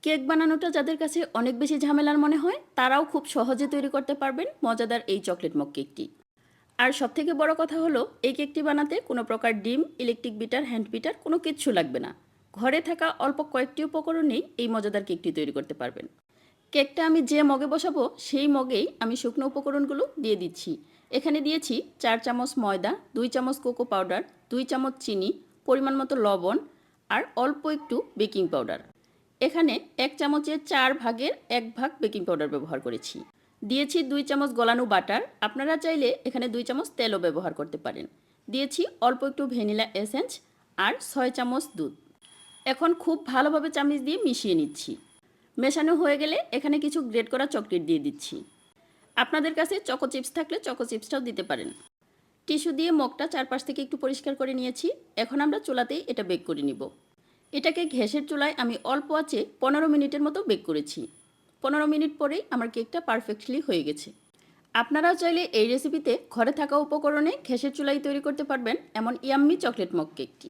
Cake বানানোটা যাদের কাছে অনেক বেশি ঝামেলার মনে হয় তারাও খুব সহজে তৈরি করতে পারবেন মজাদার এই চকলেট মগ কেকটি। আর সবথেকে বড় কথা হলো এই কেকটি বানাতে কোনো প্রকার ডিম, ইলেকট্রিক বিটার, হ্যান্ড বিটার কোনো কিচ্ছু লাগবে না। ঘরে থাকা অল্প কয়েকটি উপকরণেই এই মজাদার কেকটি তৈরি করতে পারবেন। কেকটা আমি যে মগে বসাবো সেই মগেই আমি শুকনো উপকরণগুলো দিয়ে দিচ্ছি। এখানে দিয়েছি 4 চামচ ময়দা, 2 চামচ কোকো পাউডার, 2 চামচ চিনি, পরিমাণ মতো লবণ আর অল্প একটু বেকিং পাউডার। এখানে 1 চামচের 4 ভাগের 1 ভাগ বেকিং পাউডার ব্যবহার করেছি। দিয়েছি 2 চামচ গলানো বাটার, আপনারা চাইলে এখানে 2 চামচ তেলও ব্যবহার করতে পারেন। দিয়েছি অল্প একটু ভ্যানিলা এসেন্স আর 6 চামচ দুধ। এখন খুব ভালোভাবে চামচ দিয়ে মিশিয়ে নিচ্ছি। মেশানো হয়ে গেলে এখানে কিছু গ্রেট করা চকলেট দিয়ে দিচ্ছি। আপনাদের কাছে চকো চিপস থাকলে চকো চিপসটাও দিতে পারেন। টিস্যু দিয়ে মগটা চারপাশ থেকে একটু পরিষ্কার করে নিয়েছি। এখন আমরা চুলাতেই এটা বেক করে নিব। এটাকে গ্যাসের চুলায় আমি অল্প আঁচে 15 মিনিটের মতো বেক করেছি। 15 মিনিট পরেই আমার কেকটা পারফেক্টলি হয়ে গেছে। আপনারাও চাইলে এই রেসিপিতে ঘরে থাকা উপকরণে গ্যাসের চুলায় তৈরি করতে পারবেন এমন ইয়াম্মি চকলেট মগ কেকটি।